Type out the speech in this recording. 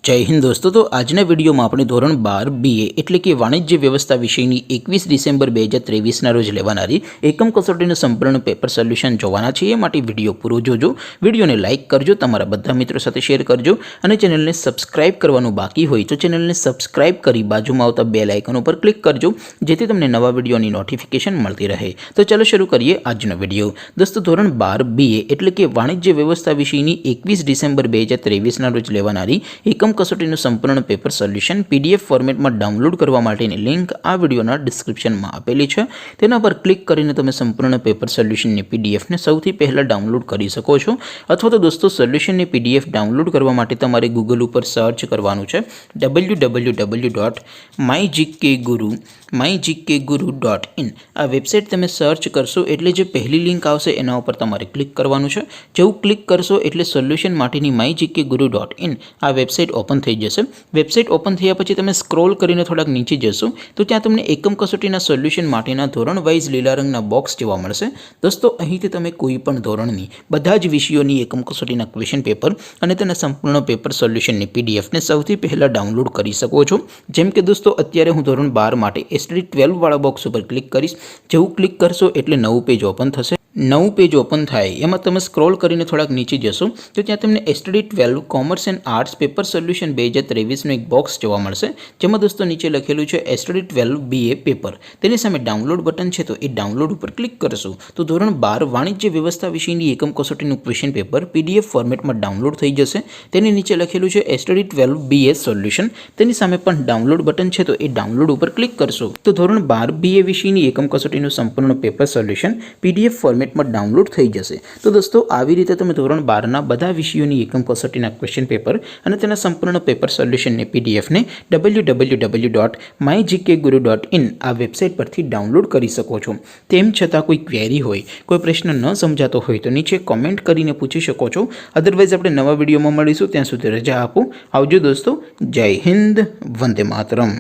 जय हिंद दोस्तों। तो आजना विडियो में अपने धोरण 12 बीए एटले कि वाणिज्य व्यवस्था विषयनी 21 डिसेम्बर 2023 रोज लेवानारी एकम कसोटीનું संपूर्ण पेपर सोल्यूशन જોવાના છીએ। માટે વિડીયો પૂરો જોજો, વિડીયોને લાઇક કરજો, તમારા બધા મિત્રો સાથે શેર કરજો અને ચેનલને સબસ્ક્રાઇબ કરવાનું બાકી હોય તો ચેનલને સબસ્ક્રાઇબ કરી બાજુમાં આવતા બેલ આઇકન ઉપર ક્લિક કરજો જેથી તમને નવા વિડીયોની નોટિફિકેશન મળતી રહે। તો ચાલો શરૂ કરીએ આજનો વિડીયો। દોસ્તો ધોરણ 12 બીએ એટલે કે વાણિજ્ય વ્યવસ્થા વિષયની 21 ડિસેમ્બર 2023 રોજ લેવાનારી એકમ कसोटीનું संपूर्ण पेपर सोल्यूशन पीडीएफ फॉर्मेट में डाउनलॉड करवा माटेनी लिंक आ वीडियोना डिस्क्रिप्शन में आपेली है। तेना पर क्लिक करीने तमे संपूर्ण पेपर सोल्यूशन ની पीडीएफ ने સૌથી પહેલા डाउनलॉड કરી શકો છો। અથવા તો દોસ્તો સોલ્યુશન ની पीडीएफ डाउनलॉड કરવા માટે તમારે ગૂગલ ઉપર સર્ચ કરવાનું છે www.mygkguru.in। આ વેબસાઇટ તમે સર્ચ કરશો એટલે જે પહેલી લિંક આવશે એના ઉપર તમારે ક્લિક કરવાનું છે। જેવું ક્લિક કરશો એટલે સોલ્યુશન માટેની mygkguru.in આ વેબસાઇટ ओपन थी जैसे। वेबसाइट ओपन थया पछी तमे स्क्रॉल करीने थोड़ाक नीचे जशो तो त्यां तमने एकम कसोटीना सोल्यूशन माटेना धोरण वाइज लीला रंगना बॉक्स जोवा मळशे। दोस्तों અહીંથી તમે કોઈ પણ ધોરણની બધા જ વિષયોની એકમ કસોટીના ક્વેશ્ચન પેપર અને તેના સંપૂર્ણ પેપર સોલ્યુશનની પીડીએફ ને સૌથી પહેલા ડાઉનલોડ કરી શકો છો। જેમ કે દોસ્તો અત્યારે હું ધોરણ 12 માટે એસટી 12 વાળા બોક્સ ઉપર ક્લિક કરીશ। જેવું ક્લિક કરશો એટલે નવું પેજ ઓપન થશે। नवु पेज ओपन थाय एमां तमे स्क्रॉल करीने थोड़ाक नीचे जशो तो त्यां तमने ST 12 commerce and arts paper solution 2023 नो एक बॉक्स जोवा मळशे। जेमां दोस्तों नीचे लखेलुं छे एसटी 12 बीए पेपर। तेनी सामे डाउनलॉड बटन छे तो ए डाउनलॉड पर क्लिक करशो तो धोरण 12 वाणिज्य व्यवस्था विषयनी एकम कसोटीनुं क्वेश्चन पेपर पीडीएफ फॉर्मेट में डाउनलॉड थई जशे। तेनी नीचे लखेलुं छे एसटी 12 बीए सोल्यूशन। तेनी सामे पण डाउनलॉड बटन छे तो ए डाउनलॉड पर क्लिक करशो तो धोरण 12 बीए विषयनी एकम कसोटीनुं संपूर्ण पेपर सोल्यूशन पीडीएफ फॉर्मेट में डाउनलॉड थई जशे। तो दोस्तों આવી રીતે તમે ધોરણ 12 ના બધા વિષયોની એકમ કસોટીના ક્વેશ્ચન પેપર અને તેના સંપૂર્ણ પેપર સોલ્યુશનની પીડીએફ ને www.mygkguru.in આ વેબસાઇટ પરથી ડાઉનલોડ કરી શકો છો। તેમ છતાં કોઈ ક્વેરી હોય, કોઈ પ્રશ્ન ન સમજાતો હોય તો નીચે કોમેન્ટ કરીને પૂછી શકો છો। અધરવાઇઝ આપણે નવા વિડીયોમાં મળીશું, ત્યાં સુધી રજા આપો। આવજો દોસ્તો। જય હિન્દ, વંદે માતરમ।